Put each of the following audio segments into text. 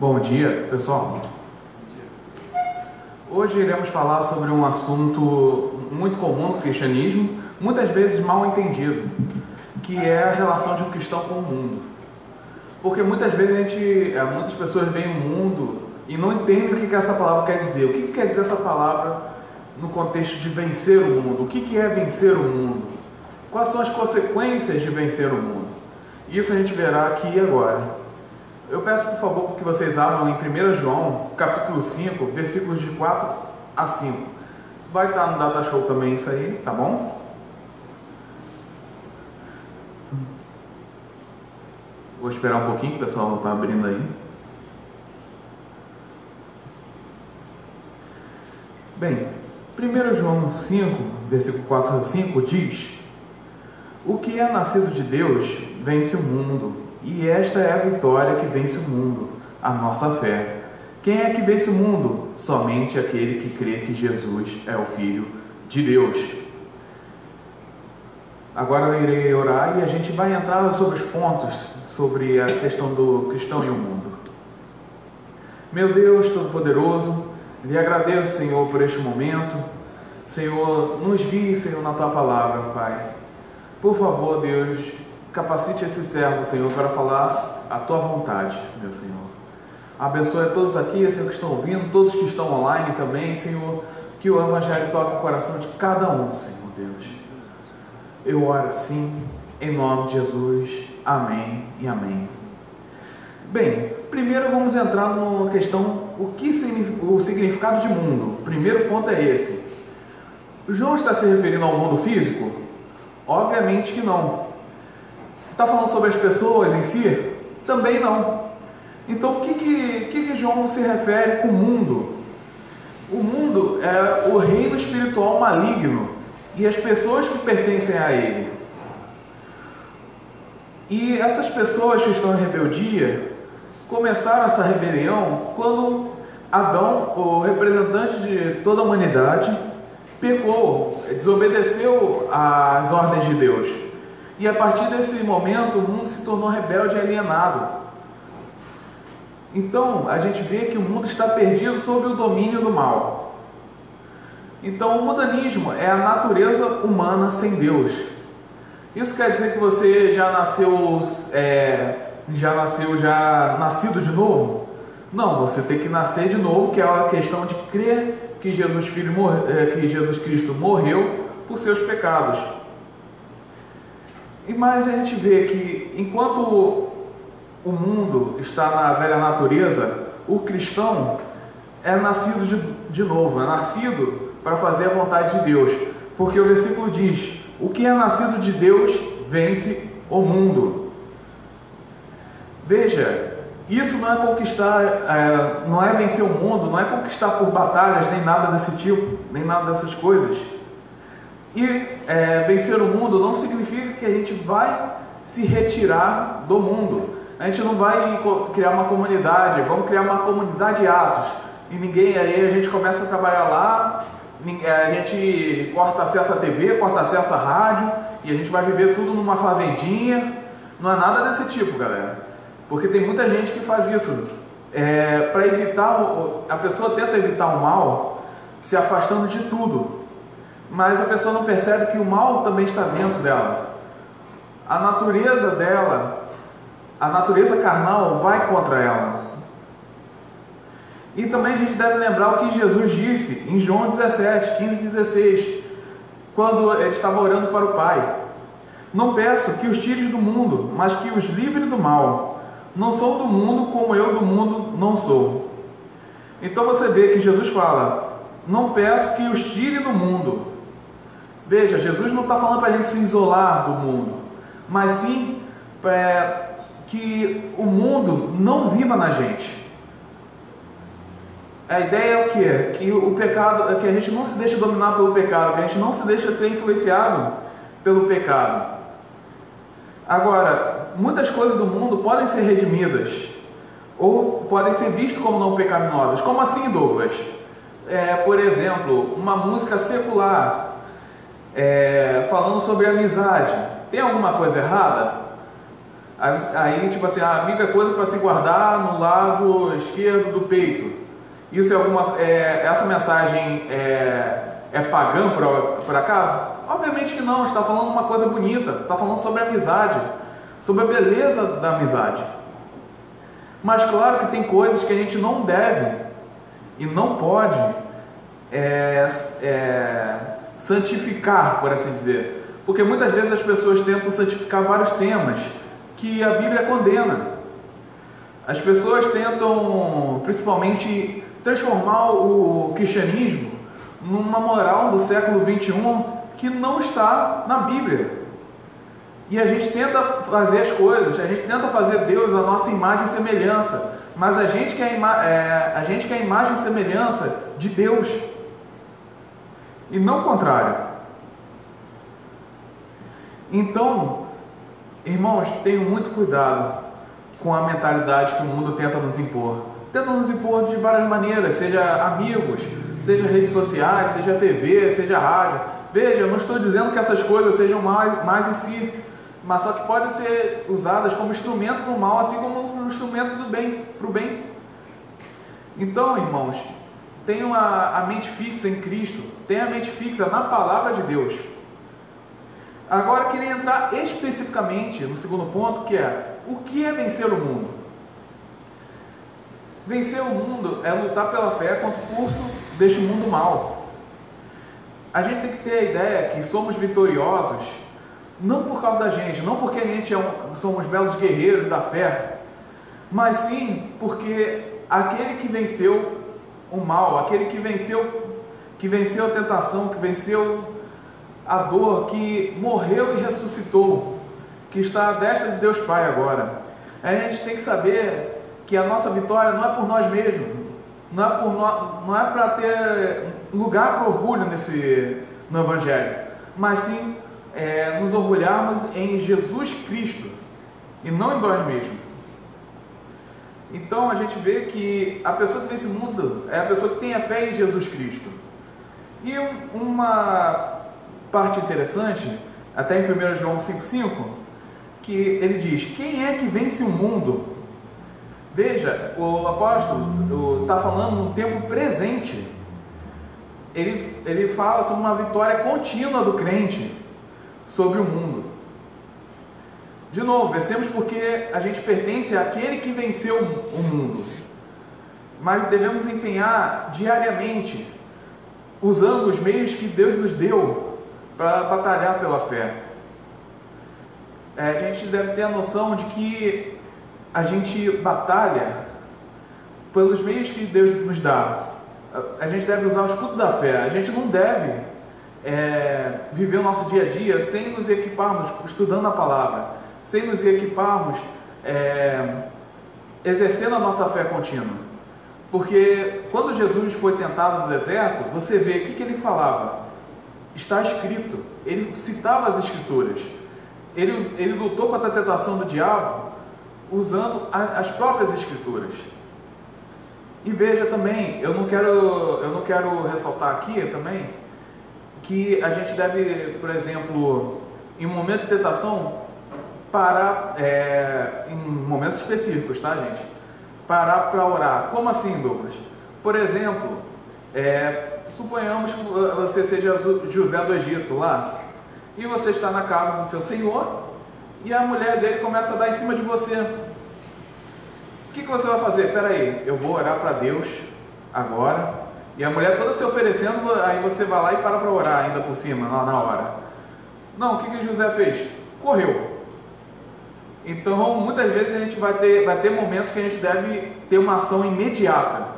Bom dia, pessoal. Hoje iremos falar sobre um assunto muito comum no cristianismo, muitas vezes mal entendido, que é a relação de um cristão com o mundo. Porque muitas vezes muitas pessoas veem o mundo e não entendem o que essa palavra quer dizer. O que quer dizer essa palavra no contexto de vencer o mundo? O que é vencer o mundo? Quais são as consequências de vencer o mundo? Isso a gente verá aqui e agora. Eu peço, por favor, que vocês abram em 1 João, capítulo 5, versículos de 4 a 5. Vai estar no Data Show também isso aí, tá bom? Vou esperar um pouquinho, que o pessoal está abrindo aí. Bem, 1 João 5, versículo 4 a 5 diz: O que é nascido de Deus vence o mundo. E esta é a vitória que vence o mundo, a nossa fé. Quem é que vence o mundo? Somente aquele que crê que Jesus é o Filho de Deus. Agora eu irei orar e a gente vai entrar sobre os pontos, sobre a questão do cristão e o mundo. Meu Deus Todo-Poderoso, lhe agradeço, Senhor, por este momento. Senhor, nos guie, Senhor, na Tua palavra, Pai. Por favor, Deus, capacite esse servo, Senhor, para falar a Tua vontade, meu Senhor. Abençoe a todos aqui, Senhor, que estão ouvindo, todos que estão online também, Senhor, que o Evangelho toque o coração de cada um, Senhor Deus. Eu oro assim, em nome de Jesus. Amém e amém. Bem, primeiro vamos entrar na questão, o significado de mundo. O primeiro ponto é esse. O João está se referindo ao mundo físico? Obviamente que não. Está falando sobre as pessoas em si? Também não. Então, o que João se refere com o mundo? O mundo é o reino espiritual maligno e as pessoas que pertencem a ele. E essas pessoas que estão em rebeldia começaram essa rebelião quando Adão, o representante de toda a humanidade, pecou, desobedeceu às ordens de Deus. E a partir desse momento o mundo se tornou rebelde e alienado. Então a gente vê que o mundo está perdido sob o domínio do mal. Então o mundanismo é a natureza humana sem Deus. Isso quer dizer que você já nasceu nascido de novo? Não, você tem que nascer de novo, que é a questão de crer que que Jesus Cristo morreu por seus pecados. Mas a gente vê que enquanto o mundo está na velha natureza, o cristão é nascido de novo, é nascido para fazer a vontade de Deus. Porque o versículo diz: o que é nascido de Deus vence o mundo. Veja, isso não é conquistar, não é vencer o mundo, não é conquistar por batalhas, nem nada desse tipo, nem nada dessas coisas. E vencer o mundo não significa que a gente vai se retirar do mundo. A gente não vai criar uma comunidade, vamos criar uma comunidade de Atos. E aí a gente começa a trabalhar lá, a gente corta acesso à TV, corta acesso à rádio, e a gente vai viver tudo numa fazendinha. Não é nada desse tipo, galera. Porque tem muita gente que faz isso. Para evitar, a pessoa tenta evitar o mal se afastando de tudo. Mas a pessoa não percebe que o mal também está dentro dela. A natureza dela, a natureza carnal vai contra ela. E também a gente deve lembrar o que Jesus disse em João 17, 15 e 16, quando ele estava orando para o Pai: não peço que os tires do mundo, mas que os livre do mal. Não sou do mundo, como eu do mundo não sou. Então você vê que Jesus fala: não peço que os tire do mundo. Veja, Jesus não está falando para a gente se isolar do mundo, mas sim que o mundo não viva na gente. A ideia é o quê? Que o pecado, que a gente não se deixe dominar pelo pecado, que a gente não se deixe ser influenciado pelo pecado. Agora, muitas coisas do mundo podem ser redimidas, ou podem ser vistas como não pecaminosas. Como assim, Douglas? Por exemplo, uma música secular falando sobre amizade. Tem alguma coisa errada? Aí tipo assim, a amiga coisa para se guardar no lado esquerdo do peito. Isso é essa mensagem é pagã por acaso? Obviamente que não, está falando uma coisa bonita, está falando sobre a amizade, sobre a beleza da amizade. Mas claro que tem coisas que a gente não deve e não pode santificar, por assim dizer. Porque muitas vezes as pessoas tentam santificar vários temas que a Bíblia condena. As pessoas tentam, principalmente, transformar o cristianismo numa moral do século 21 que não está na Bíblia. E a gente tenta fazer as coisas, a gente tenta fazer Deus a nossa imagem e semelhança, mas a gente quer a imagem e semelhança de Deus, e não o contrário. Então, irmãos, tenham muito cuidado com a mentalidade que o mundo tenta nos impor. Tenta nos impor de várias maneiras, seja amigos, seja redes sociais, seja TV, seja rádio. Veja, eu não estou dizendo que essas coisas sejam mais em si, mas só que podem ser usadas como instrumento para o mal, assim como um instrumento do bem, para o bem. Então, irmãos, tenham a mente fixa em Cristo, tenham a mente fixa na palavra de Deus. Agora, eu queria entrar especificamente no segundo ponto, que é: o que é vencer o mundo? Vencer o mundo é lutar pela fé contra o curso deste mundo mal. A gente tem que ter a ideia que somos vitoriosos não por causa da gente, não porque a gente somos belos guerreiros da fé, mas sim porque aquele que venceu o mal, aquele que venceu a tentação, que venceu a dor, que morreu e ressuscitou, que está à destra de Deus Pai agora. A gente tem que saber que a nossa vitória não é por nós mesmos, não é para ter lugar para orgulho no Evangelho, mas sim nos orgulharmos em Jesus Cristo e não em nós mesmos. Então a gente vê que a pessoa que vence o mundo é a pessoa que tem a fé em Jesus Cristo. E uma parte interessante, até em 1 João 5,5, que ele diz: quem é que vence o mundo? Veja, o apóstolo está falando no tempo presente. Ele fala sobre uma vitória contínua do crente sobre o mundo. De novo, vencemos porque a gente pertence àquele que venceu o mundo, mas devemos empenhar diariamente, usando os meios que Deus nos deu para batalhar pela fé. A gente deve ter a noção de que a gente batalha pelos meios que Deus nos dá. A gente deve usar o escudo da fé. A gente não deve viver o nosso dia a dia sem nos equiparmos estudando a palavra, sem nos equiparmos exercendo a nossa fé contínua. Porque quando Jesus foi tentado no deserto, você vê o que ele falava: está escrito. Ele citava as escrituras. Ele lutou contra a tentação do diabo usando as próprias escrituras. E veja também, eu não quero ressaltar aqui também que a gente deve, por exemplo, em um momento de tentação, parar, em momentos específicos, tá, gente? Parar para orar. Como assim, Douglas? Por exemplo, suponhamos que você seja José do Egito lá, e você está na casa do seu senhor, e a mulher dele começa a dar em cima de você. O que você vai fazer? Espera aí, eu vou orar para Deus agora. E a mulher toda se oferecendo, aí você vai lá e para orar ainda por cima, na hora. Não, o que José fez? Correu. Então, muitas vezes a gente vai ter momentos que a gente deve ter uma ação imediata.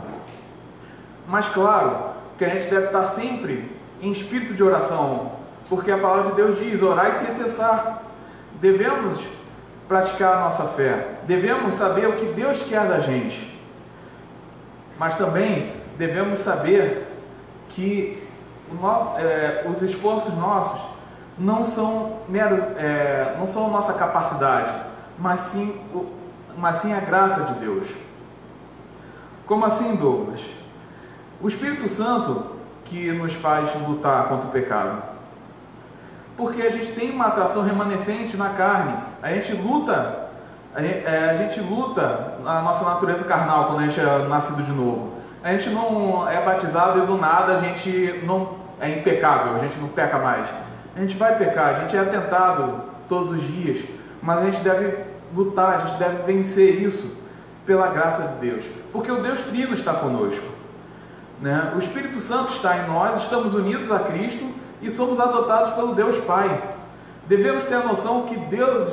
Mas claro, que a gente deve estar sempre em espírito de oração, porque a palavra de Deus diz: orai sem cessar. Devemos praticar a nossa fé, devemos saber o que Deus quer da gente, mas também devemos saber que os esforços nossos não são nossa capacidade, mas sim a graça de Deus. Como assim, Douglas? O Espírito Santo que nos faz lutar contra o pecado. Porque a gente tem uma atração remanescente na carne. A gente luta A gente luta na nossa natureza carnal quando a gente é nascido de novo. A gente não é batizado e do nada a gente não é impecável, a gente não peca mais. A gente vai pecar, a gente é tentado todos os dias, mas a gente deve lutar, a gente deve vencer isso pela graça de Deus, porque o Deus Trino está conosco, né? O Espírito Santo está em nós, estamos unidos a Cristo e somos adotados pelo Deus Pai. Devemos ter a noção que Deus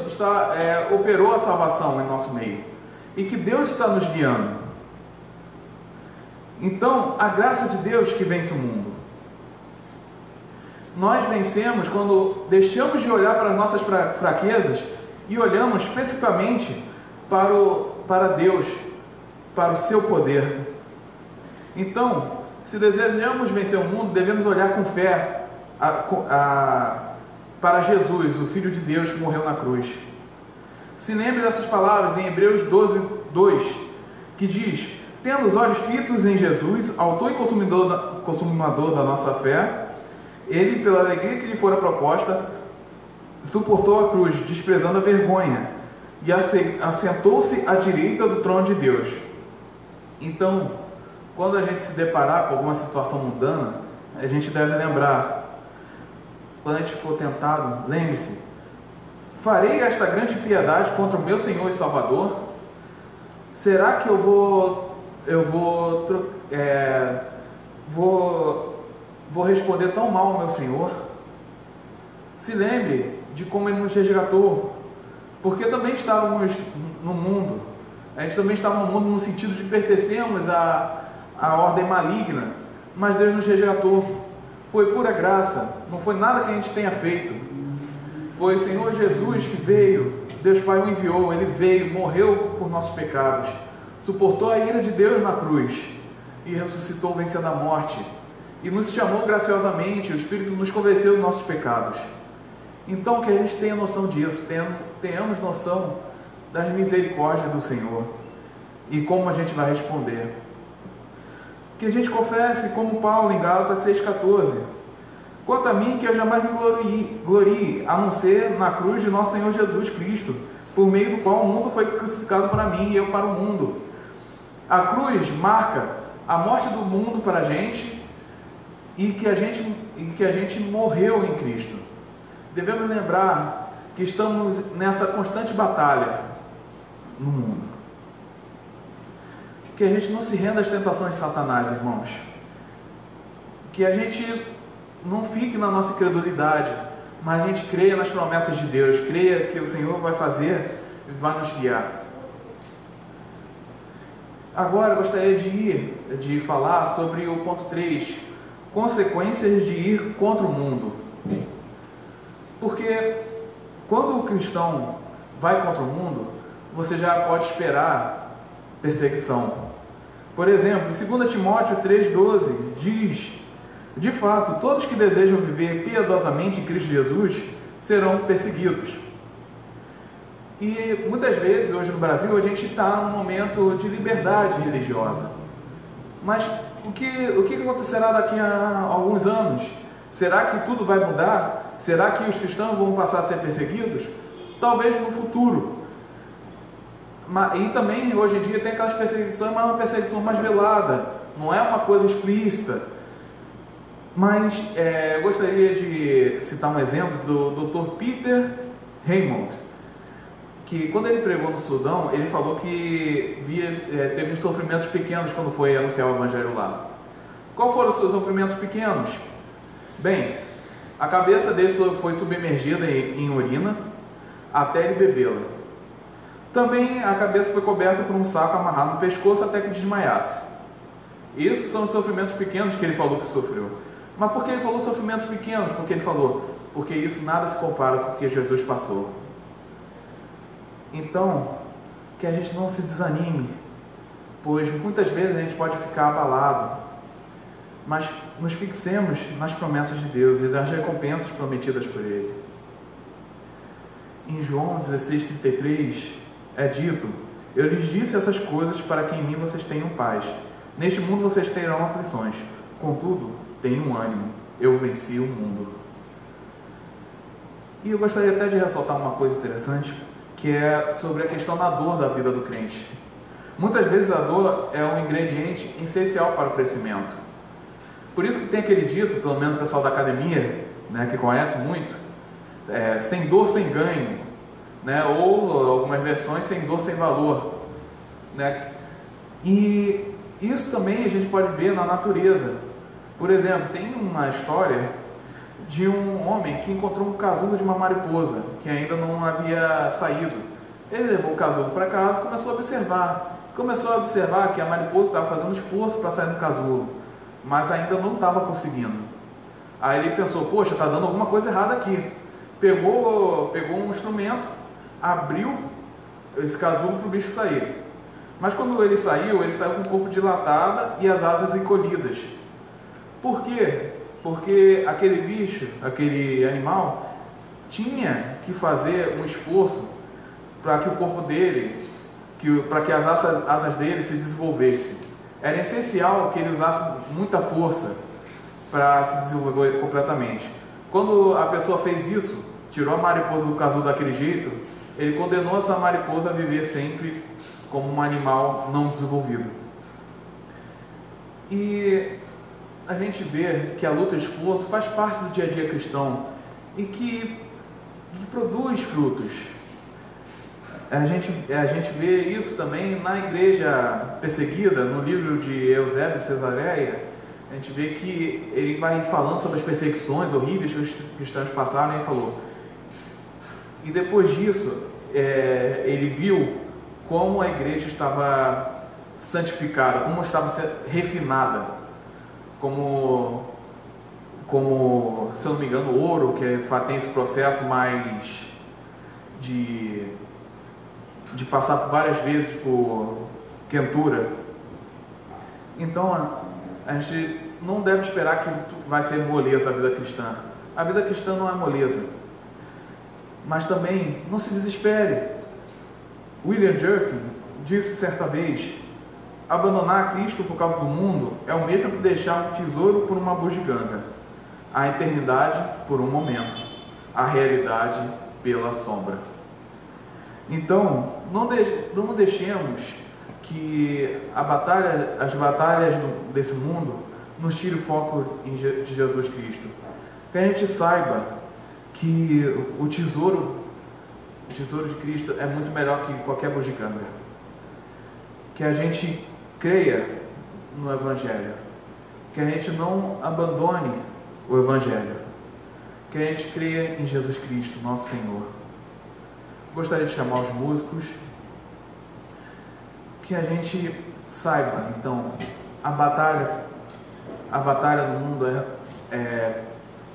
operou a salvação em nosso meio e que Deus está nos guiando. Então, a graça de Deus que vence o mundo. Nós vencemos quando deixamos de olhar para as nossas fraquezas e olhamos especificamente para Deus, para o seu poder. Então, se desejamos vencer o mundo, devemos olhar com fé para Jesus, o Filho de Deus que morreu na cruz. Se lembre dessas palavras em Hebreus 12, 2, que diz: tendo os olhos fitos em Jesus, autor e consumador da nossa fé, ele, pela alegria que lhe fora proposta, suportou a cruz, desprezando a vergonha, e assentou-se à direita do trono de Deus. Então, quando a gente se deparar com alguma situação mundana, a gente deve lembrar, quando a gente for tentado, lembre-se: farei esta grande piedade contra o meu Senhor e Salvador? Será que eu vou responder tão mal ao meu Senhor? Se lembre de como Ele nos resgatou, porque também estávamos no mundo. A gente também estava no mundo no sentido de pertencermos à ordem maligna, mas Deus nos resgatou. Foi pura graça, não foi nada que a gente tenha feito. Foi o Senhor Jesus que veio, Deus Pai o enviou, Ele veio, morreu por nossos pecados, suportou a ira de Deus na cruz e ressuscitou vencendo a morte, e nos chamou graciosamente. O Espírito nos convenceu dos nossos pecados. Então, que a gente tenha noção disso, tenhamos noção das misericórdias do Senhor e como a gente vai responder. Que a gente confesse, como Paulo em Gálatas 6,14: quanto a mim, que eu jamais me glorie, a não ser na cruz de nosso Senhor Jesus Cristo, por meio do qual o mundo foi crucificado para mim e eu para o mundo. A cruz marca a morte do mundo para a gente e que a gente morreu em Cristo. Devemos lembrar que estamos nessa constante batalha no mundo. Que a gente não se renda às tentações de Satanás, irmãos. Que a gente não fique na nossa incredulidade, mas a gente creia nas promessas de Deus, creia que o Senhor vai fazer e vai nos guiar. Agora eu gostaria de falar sobre o ponto 3, consequências de ir contra o mundo. Porque quando o cristão vai contra o mundo, você já pode esperar perseguição. Por exemplo, em 2 Timóteo 3,12 diz: de fato, todos que desejam viver piedosamente em Cristo Jesus serão perseguidos. E muitas vezes, hoje no Brasil, a gente está num momento de liberdade religiosa. Mas o que acontecerá daqui a alguns anos? Será que tudo vai mudar? Será que os cristãos vão passar a ser perseguidos? Talvez no futuro. E também, hoje em dia, tem aquelas perseguições, mas uma perseguição mais velada. Não é uma coisa explícita. Mas eu gostaria de citar um exemplo do Dr. Peter Raymond, que quando ele pregou no Sudão, ele falou que teve uns sofrimentos pequenos quando foi anunciar o Evangelho lá. Qual foram os seus sofrimentos pequenos? Bem, a cabeça dele foi submergida em urina até ele bebê-la. Também a cabeça foi coberta por um saco amarrado no pescoço até que desmaiasse. Esses são os sofrimentos pequenos que ele falou que sofreu. Mas por que ele falou sofrimentos pequenos? Porque ele falou, porque isso nada se compara com o que Jesus passou. Então, que a gente não se desanime, pois muitas vezes a gente pode ficar abalado, mas nos fixemos nas promessas de Deus e das recompensas prometidas por Ele. Em João 16,33 é dito: eu lhes disse essas coisas para que em mim vocês tenham paz. Neste mundo vocês terão aflições, contudo, tenham ânimo, eu venci o mundo. E eu gostaria até de ressaltar uma coisa interessante, que é sobre a questão da dor da vida do crente. Muitas vezes a dor é um ingrediente essencial para o crescimento. Por isso que tem aquele dito, pelo menos o pessoal da academia, né, que conhece muito, sem dor, sem ganho, né, ou algumas versões, sem dor, sem valor, né? E isso também a gente pode ver na natureza. Por exemplo, tem uma história de um homem que encontrou um casulo de uma mariposa que ainda não havia saído. Ele levou o casulo para casa e começou a observar que a mariposa estava fazendo esforço para sair do casulo, mas ainda não estava conseguindo. Aí ele pensou, poxa, está dando alguma coisa errada aqui. Pegou um instrumento, abriu esse casulo para o bicho sair. Mas quando ele saiu com o corpo dilatado e as asas encolhidas. Por quê? Porque aquele bicho, aquele animal, tinha que fazer um esforço para que o corpo dele, para que as asas dele se desenvolvessem. Era essencial que ele usasse muita força para se desenvolver completamente. Quando a pessoa fez isso, tirou a mariposa do casulo daquele jeito, ele condenou essa mariposa a viver sempre como um animal não desenvolvido. E a gente vê que a luta e o esforço faz parte do dia a dia cristão e que produz frutos. A gente vê isso também na igreja perseguida, no livro de Eusébio de Cesareia. A gente vê que ele vai falando sobre as perseguições horríveis que os cristãos passaram e falou. E depois disso, ele viu como a igreja estava santificada, como estava refinada, como se eu não me engano, o ouro, que tem esse processo mais de passar várias vezes por quentura. Então, a gente não deve esperar que vai ser moleza a vida cristã. A vida cristã não é moleza. Mas também, não se desespere. William Jerkin disse certa vez: abandonar Cristo por causa do mundo é o mesmo que deixar um tesouro por uma bugiganga, a eternidade por um momento, a realidade pela sombra. Então, não deixemos que as batalhas desse mundo nos tire o foco de Jesus Cristo. Que a gente saiba que o tesouro de Cristo é muito melhor que qualquer bugiganga. Que a gente creia no Evangelho. Que a gente não abandone o Evangelho. Que a gente creia em Jesus Cristo, nosso Senhor. Gostaria de chamar os músicos. Que a gente saiba, então, a batalha no mundo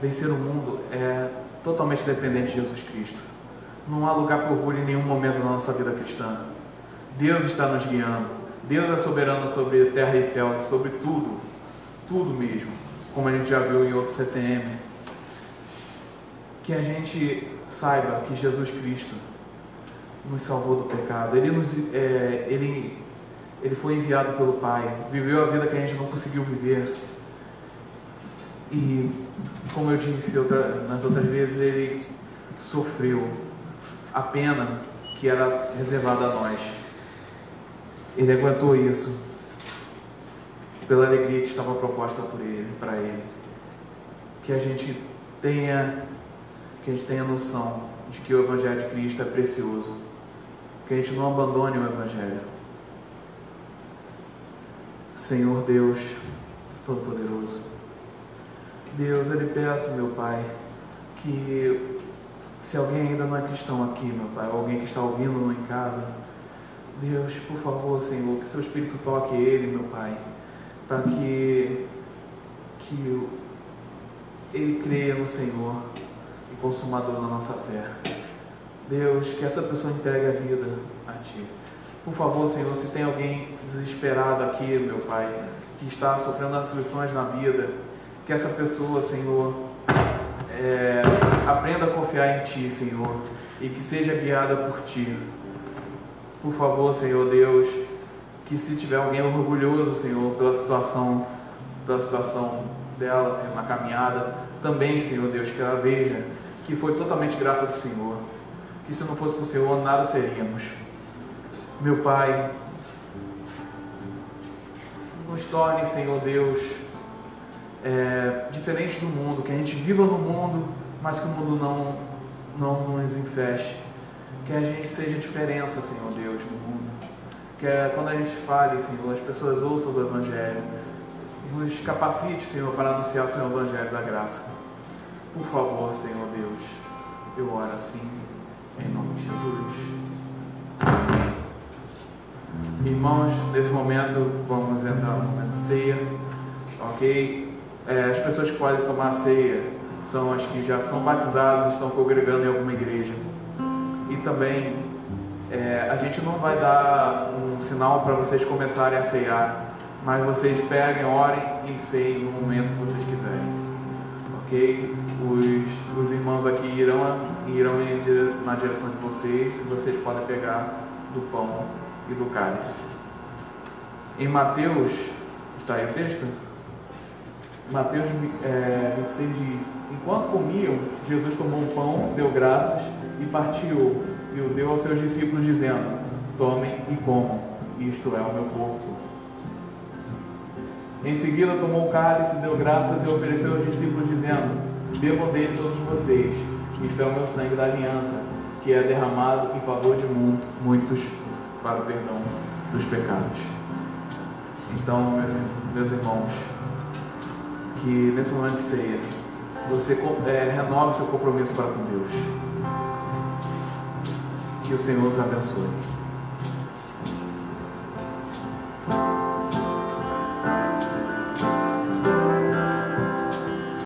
vencer o mundo é totalmente dependente de Jesus Cristo. Não há lugar para orgulho em nenhum momento da nossa vida cristã. Deus está nos guiando. Deus é soberano sobre terra e céu, sobre tudo, tudo mesmo, como a gente já viu em outro CTM. Que a gente saiba que Jesus Cristo nos salvou do pecado. Ele foi enviado pelo Pai, viveu a vida que a gente não conseguiu viver. E, como eu disse nas outras vezes, ele sofreu a pena que era reservada a nós. Ele aguentou isso pela alegria que estava proposta para ele. Que a gente tenha noção de que o Evangelho de Cristo é precioso. Que a gente não abandone o Evangelho. Senhor Deus Todo-Poderoso, Deus, eu lhe peço, meu Pai, que se alguém ainda não é cristão aqui, meu Pai, ou alguém que está ouvindo em casa, Deus, por favor, Senhor, que seu Espírito toque ele, meu Pai, para que ele creia no Senhor, o consumador da nossa fé. Deus, que essa pessoa entregue a vida a Ti. Por favor, Senhor, se tem alguém desesperado aqui, meu Pai, que está sofrendo aflições na vida, que essa pessoa, Senhor, aprenda a confiar em Ti, Senhor, e que seja guiada por Ti. Por favor, Senhor Deus, que se tiver alguém orgulhoso, Senhor, pela situação dela, Senhor, na caminhada, também, Senhor Deus, que ela veja que foi totalmente graça do Senhor. que se não fosse por Senhor, nada seríamos. Meu Pai, nos torne, Senhor Deus, diferente do mundo, que a gente viva no mundo, mas que o mundo não nos infeste. Que a gente seja diferença, Senhor Deus, no mundo. Que quando a gente fale, Senhor, as pessoas ouçam do Evangelho. Nos capacite, Senhor, para anunciar o Senhor Evangelho da graça. Por favor, Senhor Deus, eu oro assim, em nome de Jesus. Amém. Irmãos, nesse momento vamos entrar no momento de ceia, ok? As pessoas que podem tomar a ceia são as que já são batizadas e estão congregando em alguma igreja. E também a gente não vai dar um sinal para vocês começarem a ceiar, mas vocês peguem, orem e ceiem no momento que vocês quiserem, ok? Os irmãos aqui irão na direção de vocês e vocês podem pegar do pão e do cálice. Em Mateus, está aí o texto? Mateus 26 diz: enquanto comiam, Jesus tomou um pão, deu graças e partiu e o deu aos seus discípulos, dizendo: tomem e comam, isto é o meu corpo. Em seguida tomou o cálice, deu graças e ofereceu aos discípulos, dizendo: bebam dele todos vocês, isto é o meu sangue da aliança, que é derramado em favor de muitos para o perdão dos pecados. Então, meus irmãos, que nesse momento de ceia você renove seu compromisso para com Deus. Que o Senhor os abençoe.